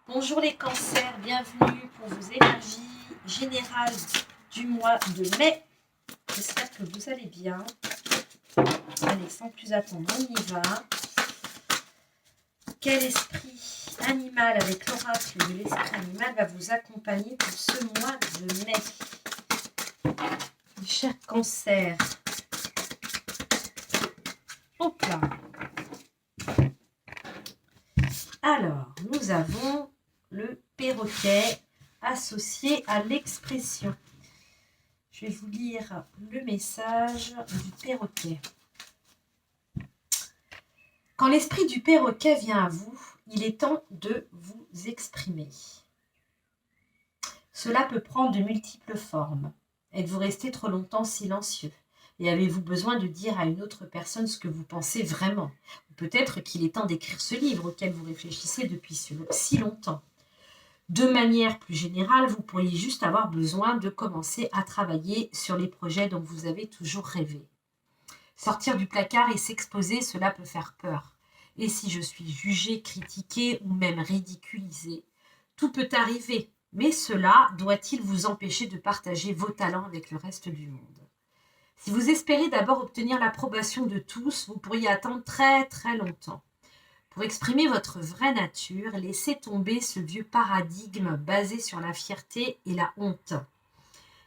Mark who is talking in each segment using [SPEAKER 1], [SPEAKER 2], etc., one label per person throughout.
[SPEAKER 1] Bonjour les cancers, bienvenue pour vos énergies générales du mois de mai. J'espère que vous allez bien. Allez, sans plus attendre, on y va. Quel esprit animal avec l'oracle de l'esprit animal va vous accompagner pour ce mois de mai? Mes chers cancers. Hop là. Alors, nous avons le perroquet associé à l'expression. Je vais vous lire le message du perroquet. Quand l'esprit du perroquet vient à vous, il est temps de vous exprimer. Cela peut prendre de multiples formes. Êtes-vous resté trop longtemps silencieux? Et avez-vous besoin de dire à une autre personne ce que vous pensez vraiment? Ou peut-être qu'il est temps d'écrire ce livre auquel vous réfléchissez depuis si longtemps. De manière plus générale, vous pourriez juste avoir besoin de commencer à travailler sur les projets dont vous avez toujours rêvé. Sortir du placard et s'exposer, cela peut faire peur. Et si je suis jugée, critiquée ou même ridiculisée? Tout peut arriver, mais cela doit-il vous empêcher de partager vos talents avec le reste du monde? Si vous espérez d'abord obtenir l'approbation de tous, vous pourriez attendre très très longtemps. Pour exprimer votre vraie nature, laissez tomber ce vieux paradigme basé sur la fierté et la honte.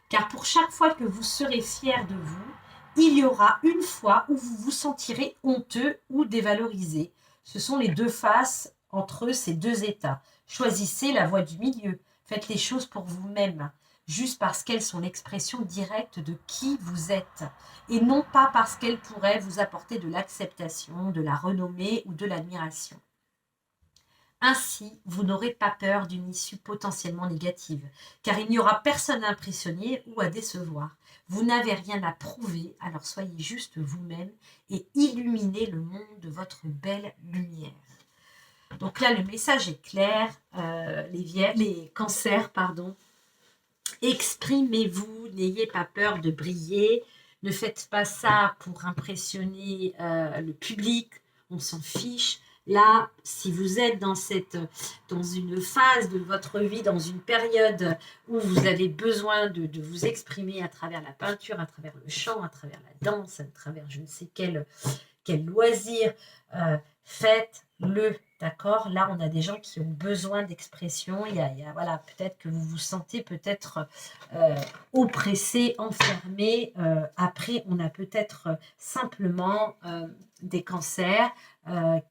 [SPEAKER 1] Car pour chaque fois que vous serez fier de vous, il y aura une fois où vous vous sentirez honteux ou dévalorisé. Ce sont les deux faces entre ces deux états. Choisissez la voie du milieu. Faites les choses pour vous-même, juste parce qu'elles sont l'expression directe de qui vous êtes, et non pas parce qu'elles pourraient vous apporter de l'acceptation, de la renommée ou de l'admiration. Ainsi, vous n'aurez pas peur d'une issue potentiellement négative, car il n'y aura personne à impressionner ou à décevoir. Vous n'avez rien à prouver, alors soyez juste vous-même et illuminez le monde de votre belle lumière. Donc là, le message est clair, les cancers, exprimez-vous, n'ayez pas peur de briller, ne faites pas ça pour impressionner le public, on s'en fiche. Là, si vous êtes dans une phase de votre vie, dans une période où vous avez besoin de vous exprimer à travers la peinture, à travers le chant, à travers la danse, à travers je ne sais quel loisir, faites-le, d'accord? Là, on a des gens qui ont besoin d'expression. Voilà, peut-être que vous vous sentez peut-être oppressé, enfermé. Après, on a peut-être simplement des cancers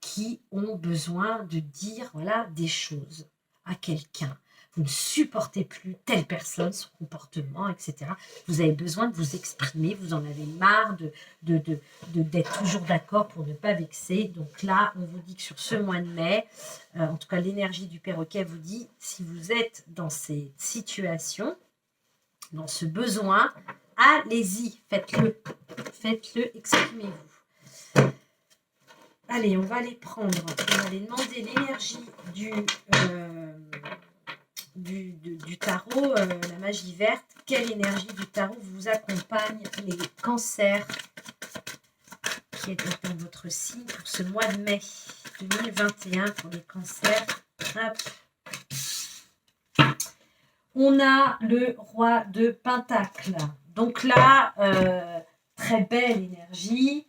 [SPEAKER 1] qui ont besoin de dire des choses à quelqu'un. Vous ne supportez plus telle personne, son comportement, etc. Vous avez besoin de vous exprimer, vous en avez marre d'être toujours d'accord pour ne pas vexer. Donc là, on vous dit que sur ce mois de mai, en tout cas l'énergie du perroquet vous dit, si vous êtes dans cette situation, dans ce besoin, allez-y, faites-le, exprimez-vous. Allez, on va aller demander l'énergie du tarot, la magie verte. Quelle énergie du tarot vous accompagne, les cancers qui est dans votre signe pour ce mois de mai 2021 pour les cancers? Hop. On a le roi de Pentacles. Donc là, très belle énergie.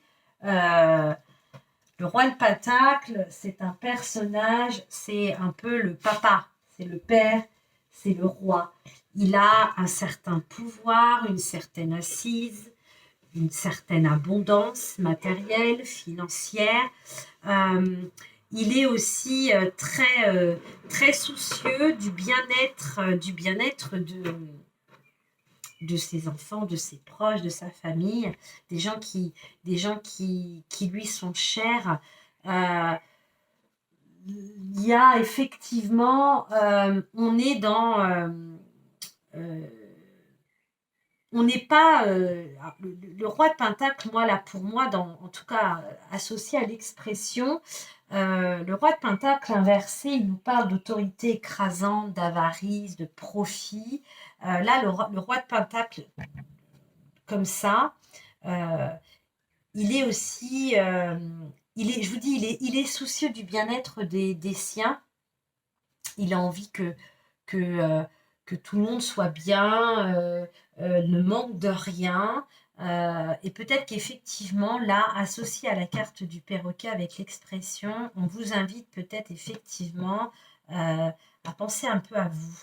[SPEAKER 1] Le roi de Pentacle, c'est un personnage, c'est un peu le papa, c'est le père, c'est le roi. Il a un certain pouvoir, une certaine assise, une certaine abondance matérielle, financière. Il est aussi très soucieux du bien-être de ses enfants, de ses proches, de sa famille, des gens qui lui sont chers. Il y a effectivement, on est dans... on n'est pas... le roi de Pentacle, pour moi, en tout cas associé à l'expression, le roi de Pentacle inversé, il nous parle d'autorité écrasante, d'avarice, de profit. Là, le roi de Pentacle, comme ça, il est aussi... je vous dis, il est soucieux du bien-être des siens. Il a envie que, que tout le monde soit bien, ne manque de rien. Et peut-être qu'effectivement, là, associé à la carte du perroquet avec l'expression, on vous invite peut-être effectivement à penser un peu à vous.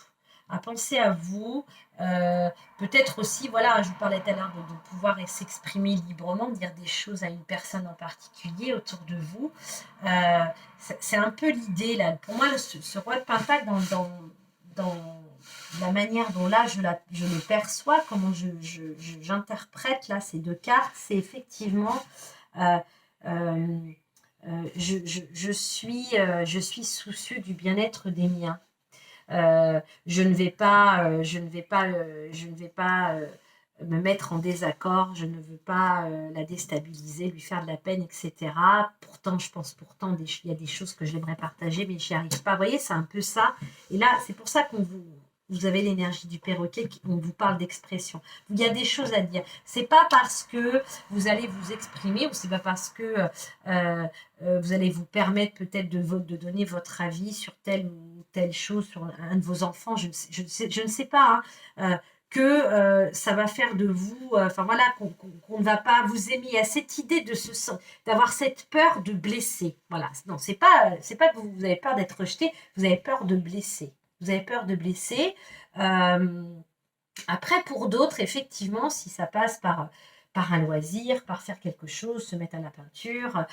[SPEAKER 1] À penser à vous, peut-être aussi, voilà, je vous parlais tout à l'heure de pouvoir s'exprimer librement, dire des choses à une personne en particulier autour de vous. Euh, c'est un peu l'idée, là. Pour moi, ce roi de Pentacle, dans la manière dont là, je le perçois, comment j'interprète là ces deux cartes, c'est effectivement... euh, euh, je suis soucieux du bien-être des miens. Je ne vais pas me mettre en désaccord, je ne veux pas la déstabiliser, lui faire de la peine, etc. Pourtant, je pense il y a des choses que j'aimerais partager, mais j'y arrive pas. Vous voyez, c'est un peu ça. Et là, c'est pour ça vous avez l'énergie du perroquet, on vous parle d'expression. Il y a des choses à dire. C'est pas parce que vous allez vous exprimer ou c'est pas parce que vous allez vous permettre peut-être de donner votre avis sur telle ou telle chose, sur un de vos enfants, je ne sais pas, hein, que ça va faire de vous, enfin voilà, qu'on ne va pas vous aimer. Il y a cette idée d'avoir cette peur de blesser. Voilà, non, c'est pas que vous avez peur d'être rejeté, vous avez peur de blesser. Vous avez peur de blesser. Après, pour d'autres, effectivement, si ça passe par un loisir, par faire quelque chose, se mettre à la peinture,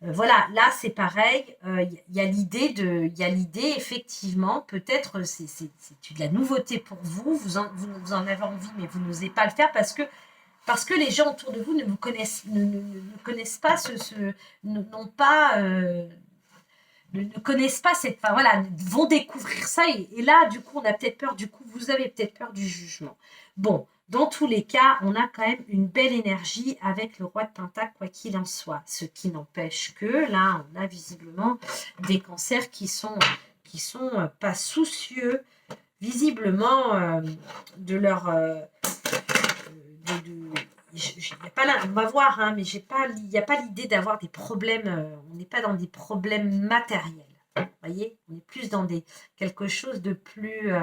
[SPEAKER 1] voilà, là c'est pareil. Il y a l'idée effectivement, peut-être c'est de la nouveauté pour vous. Vous en avez envie, mais vous n'osez pas le faire parce que les gens autour de vous ne vous connaissent, ne connaissent pas n'ont pas ne connaissent pas cette, enfin voilà, vont découvrir ça et là du coup on a peut-être peur, du coup vous avez peut-être peur du jugement. Bon, dans tous les cas, on a quand même une belle énergie avec le roi de Pentacle, quoi qu'il en soit. Ce qui n'empêche que là, on a visiblement des cancers qui sont pas soucieux visiblement de leur on va voir, hein, mais il n'y a pas l'idée d'avoir des problèmes, on n'est pas dans des problèmes matériels. Vous voyez, on est plus dans quelque chose de plus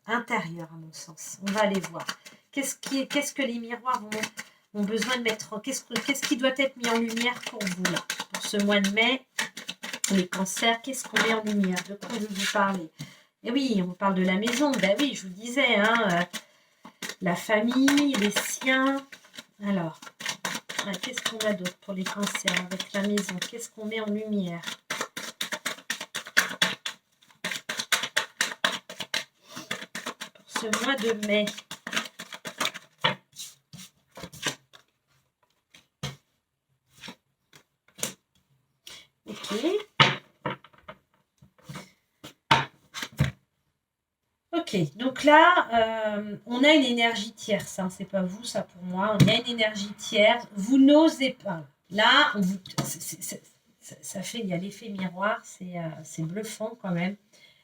[SPEAKER 1] intérieur, à mon sens. On va aller voir. Qu'est-ce que les miroirs ont besoin de mettre, qu'est-ce qui doit être mis en lumière pour vous, là, pour ce mois de mai, les cancers, qu'est-ce qu'on met en lumière? De quoi je vais vous parler? Et oui, on vous parle de la maison. Ben oui, je vous disais, hein, la famille, les siens. Alors, qu'est-ce qu'on a d'autre pour les cancers avec la maison? Qu'est-ce qu'on met en lumière? Pour ce mois de mai. Ok. Ok, donc là, on a une énergie tierce, hein, c'est pas vous, ça pour moi. On a une énergie tierce. Vous n'osez pas. Là, ça fait, il y a l'effet miroir, c'est bluffant quand même.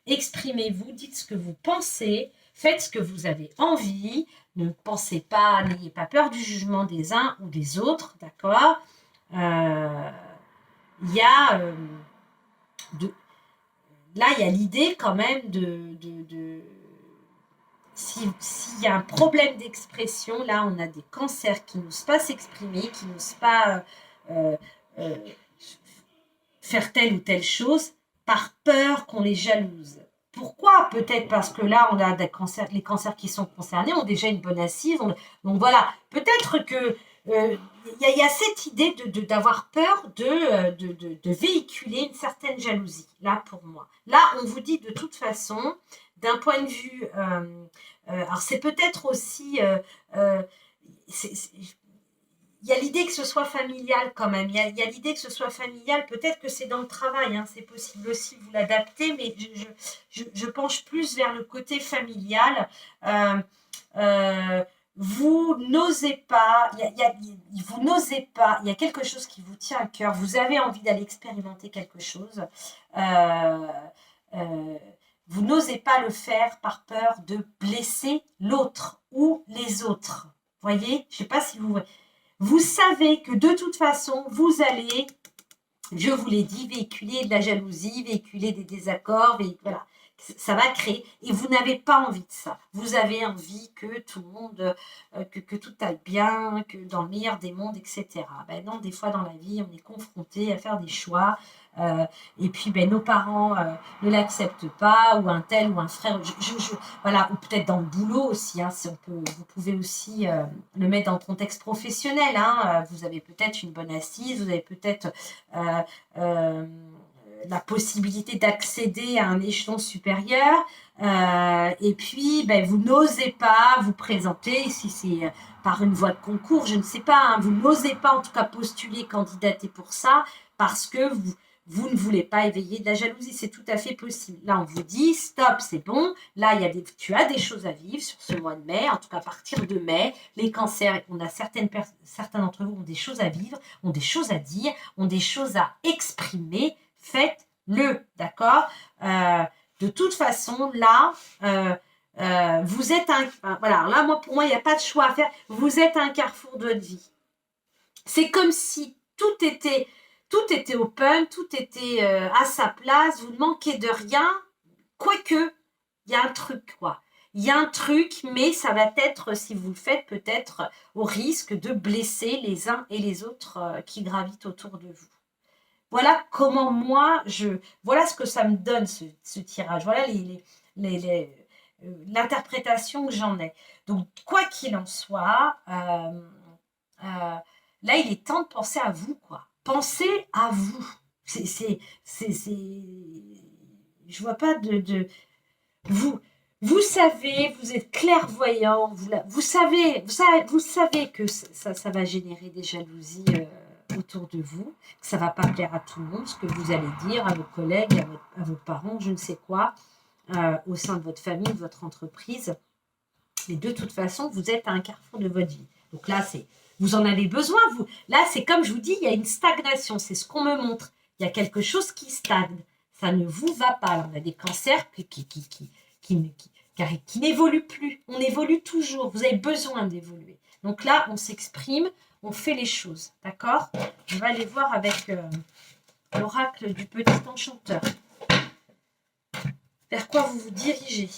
[SPEAKER 1] Exprimez-vous, dites ce que vous pensez, faites ce que vous avez envie. Ne pensez pas, n'ayez pas peur du jugement des uns ou des autres, d'accord? Il y a là, il y a l'idée quand même s'il y a un problème d'expression, là, on a des cancers qui n'osent pas s'exprimer, qui n'osent pas faire telle ou telle chose par peur qu'on les jalouse. Pourquoi? Peut-être parce que là, on a des cancers, les cancers qui sont concernés ont déjà une bonne assise. Donc voilà, peut-être que y a cette idée d'avoir peur de véhiculer une certaine jalousie, là, pour moi. Là, on vous dit de toute façon, d'un point de vue... alors, c'est peut-être aussi... il y a l'idée que ce soit familial quand même. Il y a l'idée que ce soit familial. Peut-être que c'est dans le travail. Hein, c'est possible aussi, vous l'adaptez. Mais je penche plus vers le côté familial. Vous n'osez pas. Vous n'osez pas. Il y a quelque chose qui vous tient à cœur. Vous avez envie d'aller expérimenter quelque chose. Vous n'osez pas le faire par peur de blesser l'autre ou les autres. Voyez? Je ne sais pas si vous... Vous savez que de toute façon, vous allez Je vous l'ai dit, véhiculer de la jalousie, véhiculer des désaccords, voilà. Ça va créer. Et vous n'avez pas envie de ça. Vous avez envie que tout le monde, que tout aille bien, que dans le meilleur des mondes, etc. Ben non, des fois dans la vie, on est confronté à faire des choix. Et puis, ben, nos parents ne l'acceptent pas, ou un tel, ou un frère. Voilà, ou peut-être dans le boulot aussi. Hein, si on peut, vous pouvez aussi le mettre dans le contexte professionnel. Hein, vous avez peut-être une bonne assise, vous avez peut-être la possibilité d'accéder à un échelon supérieur, et puis ben, vous n'osez pas vous présenter, si c'est par une voie de concours, je ne sais pas, hein, vous n'osez pas en tout cas postuler, candidater pour ça, parce que vous ne voulez pas éveiller de la jalousie, c'est tout à fait possible. Là, on vous dit, stop, c'est bon, là, tu as des choses à vivre sur ce mois de mai, en tout cas à partir de mai, les cancers, on a certains d'entre vous ont des choses à vivre, ont des choses à dire, ont des choses à exprimer, faites-le, d'accord. De toute façon, là, vous êtes voilà, là, pour moi, il n'y a pas de choix à faire. Vous êtes à un carrefour de votre vie. C'est comme si tout était open, tout était à sa place, vous ne manquez de rien, quoique, il y a un truc, quoi. Il y a un truc, mais ça va être, si vous le faites, peut-être au risque de blesser les uns et les autres qui gravitent autour de vous. Voilà comment moi, voilà ce que ça me donne, ce tirage. Voilà l'interprétation que j'en ai. Donc, quoi qu'il en soit, là, il est temps de penser à vous, quoi. Pensez à vous. Je vois pas vous savez, vous êtes clairvoyant, vous savez que ça va générer des jalousies autour de vous, que ça va pas plaire à tout le monde, ce que vous allez dire à vos collègues, à vos parents, je ne sais quoi, au sein de votre famille, de votre entreprise. Mais de toute façon, vous êtes à un carrefour de votre vie. Donc là, vous en avez besoin. Là, c'est comme je vous dis, il y a une stagnation. C'est ce qu'on me montre. Il y a quelque chose qui stagne. Ça ne vous va pas. Alors, on a des cancers qui n'évoluent plus. On évolue toujours. Vous avez besoin d'évoluer. Donc là, on s'exprime, on fait les choses. D'accord? On va aller voir avec l'oracle du petit enchanteur. Vers quoi vous vous dirigez?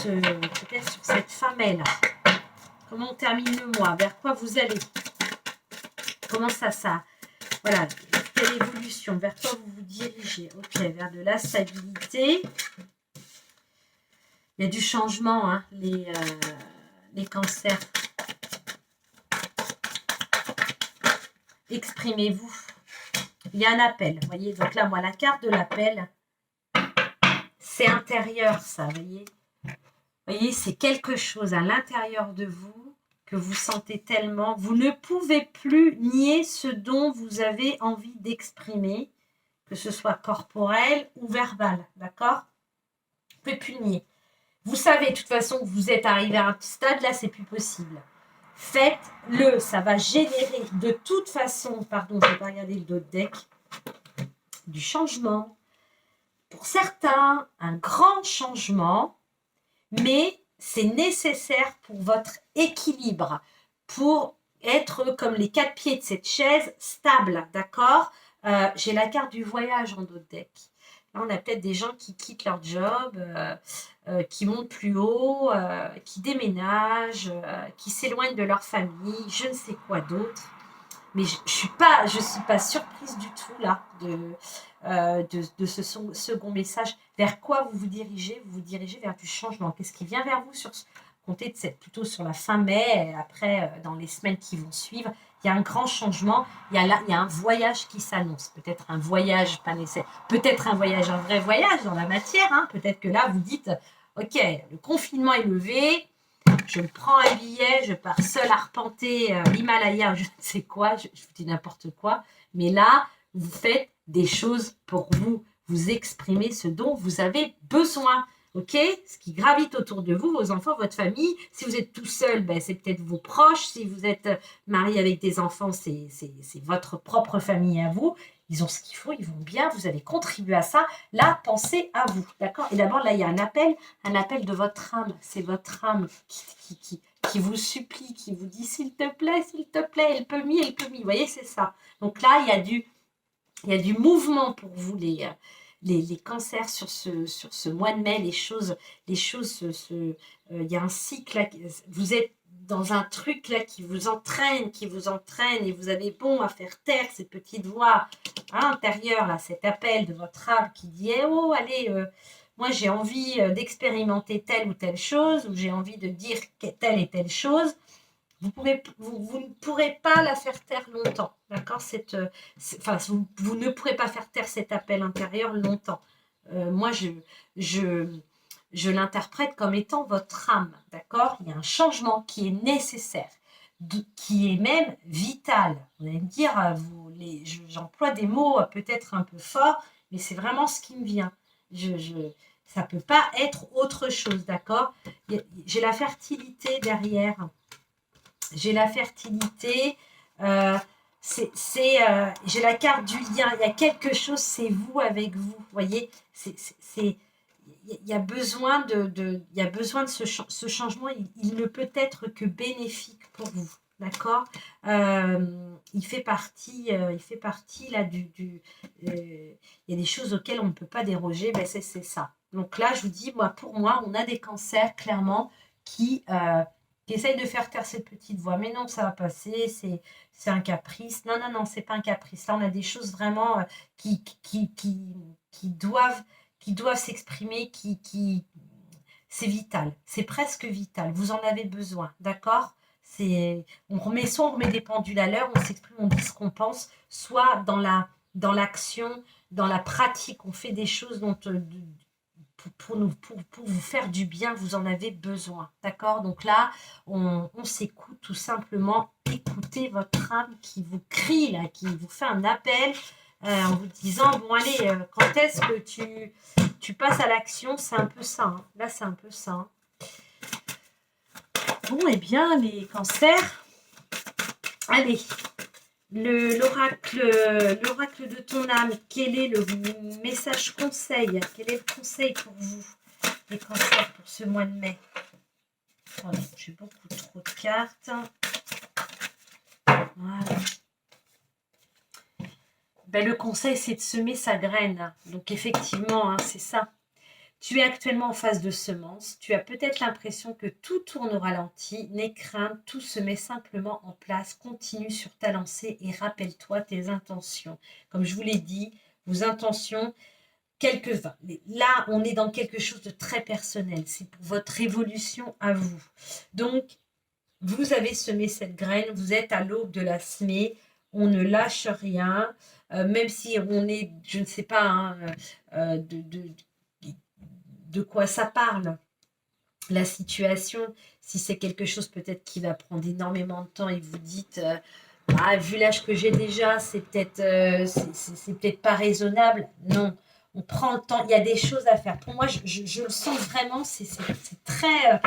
[SPEAKER 1] Peut-être sur cette fin mai là. Comment on termine le mois? Vers quoi vous allez? Comment ça? Voilà, quelle évolution? Vers quoi vous vous dirigez? Ok, vers de la stabilité. Il y a du changement, hein, les cancers. Exprimez-vous. Il y a un appel, vous voyez. Donc là, moi, la carte de l'appel, c'est intérieur, ça, vous voyez. Vous voyez, c'est quelque chose à l'intérieur de vous que vous sentez tellement. Vous ne pouvez plus nier ce dont vous avez envie d'exprimer, que ce soit corporel ou verbal, d'accord? Vous ne pouvez plus nier. Vous savez de toute façon que vous êtes arrivé à un stade, là, c'est plus possible. Faites-le, ça va générer de toute façon, pardon, je vais pas regarder le dos de deck, du changement. Pour certains, un grand changement, mais c'est nécessaire pour votre équilibre, pour être comme les 4 pieds de cette chaise, stable, d'accord? J'ai la carte du voyage en dos de deck. Là, on a peut-être des gens qui quittent leur job, qui montent plus haut, qui déménagent, qui s'éloignent de leur famille, je ne sais quoi d'autre. Mais je ne suis pas surprise du tout là de ce second message. Vers quoi vous vous dirigez? Vous vous dirigez vers du changement. Qu'est-ce qui vient vers vous comptez plutôt sur la fin mai, après dans les semaines qui vont suivre? Il y a un grand changement. Il y a un voyage qui s'annonce. Peut-être un voyage pas nécessaire. Peut-être un vrai voyage dans la matière. Hein. Peut-être que là vous dites, ok, le confinement est levé. Je prends un billet, je pars seule arpenter l'Himalaya, je ne sais quoi, je vous dis n'importe quoi. Mais là, vous faites des choses pour vous. Vous exprimez ce dont vous avez besoin. Ok? Ce qui gravite autour de vous, vos enfants, votre famille. Si vous êtes tout seul, ben, c'est peut-être vos proches. Si vous êtes marié avec des enfants, c'est votre propre famille à vous. Ils ont ce qu'il faut, ils vont bien, vous avez contribué à ça. Là, pensez à vous, d'accord? Et d'abord, là, il y a un appel de votre âme. C'est votre âme qui vous supplie, qui vous dit, s'il te plaît, elle peut mieux. Vous voyez, c'est ça. Donc là, il y a Il y a du mouvement pour vous, les cancers sur ce mois de mai. Il y a un cycle là, vous êtes dans un truc là qui vous entraîne, et vous avez bon à faire taire cette petite voix intérieure, là, cet appel de votre âme qui dit oh, allez, moi j'ai envie d'expérimenter telle ou telle chose, ou j'ai envie de dire telle et telle chose. Vous ne pourrez pas la faire taire longtemps, d'accord, vous ne pourrez pas faire taire cet appel intérieur longtemps. Moi, je l'interprète comme étant votre âme, d'accord. Il y a un changement qui est nécessaire, qui est même vital. Vous allez me dire, j'emploie des mots peut-être un peu forts, mais c'est vraiment ce qui me vient. Ça ne peut pas être autre chose, d'accord. J'ai la fertilité derrière. J'ai la fertilité, j'ai la carte du lien. Il y a quelque chose, c'est vous avec vous. Vous voyez, il y a besoin de ce changement. Il ne peut être que bénéfique pour vous. D'accord. Il fait partie là il y a des choses auxquelles on ne peut pas déroger. Ben c'est ça. Donc là, je vous dis, pour moi, on a des cancers clairement qui essaye de faire taire cette petite voix. Mais non, ça va passer, c'est un caprice. Non, c'est pas un caprice. Là, on a des choses vraiment qui doivent s'exprimer, c'est vital. C'est presque vital. Vous en avez besoin, d'accord. On remet des pendules à l'heure, on s'exprime, on dit ce qu'on pense, soit dans l'action, dans la pratique, on fait des choses pour vous faire du bien, vous en avez besoin, d'accord. Donc là, on s'écoute tout simplement. Écoutez votre âme qui vous crie, là, qui vous fait un appel en vous disant, bon allez, quand est-ce que tu passes à l'action. C'est un peu ça, hein. Là, c'est un peu ça, hein. Bon, eh bien, les cancers, allez, l'oracle de ton âme, quel est le message conseil? Quel est le conseil pour vous, les cancers, pour ce mois de mai? Attendez, j'ai beaucoup trop de cartes. Voilà. Ben, le conseil, c'est de semer sa graine. Donc, effectivement, hein, c'est ça. Tu es actuellement en phase de semence. Tu as peut-être l'impression que tout tourne au ralenti. N'aie crainte, tout se met simplement en place. Continue sur ta lancée et rappelle-toi tes intentions. Comme je vous l'ai dit, vos intentions, là, on est dans quelque chose de très personnel. C'est pour votre évolution à vous. Donc, vous avez semé cette graine. Vous êtes à l'aube de la semer. On ne lâche rien. Même si on est, je ne sais pas, hein, de quoi ça parle, la situation, si c'est quelque chose peut-être qui va prendre énormément de temps et vous dites vu l'âge que j'ai déjà, c'est peut-être pas raisonnable. Non, on prend le temps, il y a des choses à faire. Pour moi, je le sens vraiment, c'est très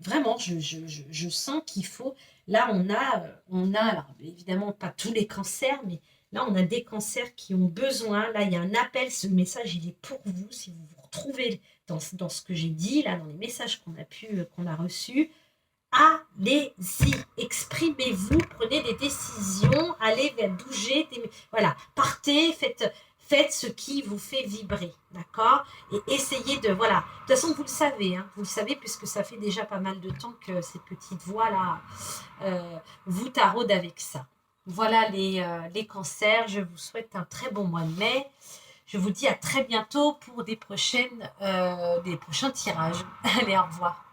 [SPEAKER 1] vraiment, je sens qu'il faut. Là, on a alors, évidemment pas tous les cancers, mais là, on a des cancers qui ont besoin. Là, il y a un appel. Ce message, il est pour vous. Si vous vous retrouvez dans ce que j'ai dit, là, dans les messages qu'on a reçus, allez-y, exprimez-vous, prenez des décisions, allez bouger. Voilà, partez, faites ce qui vous fait vibrer, d'accord. Et essayez de, voilà. De toute façon, vous le savez puisque ça fait déjà pas mal de temps que ces petites voix-là vous taraudent avec ça. Voilà les cancers, je vous souhaite un très bon mois de mai. Je vous dis à très bientôt pour des prochains tirages. Allez, au revoir.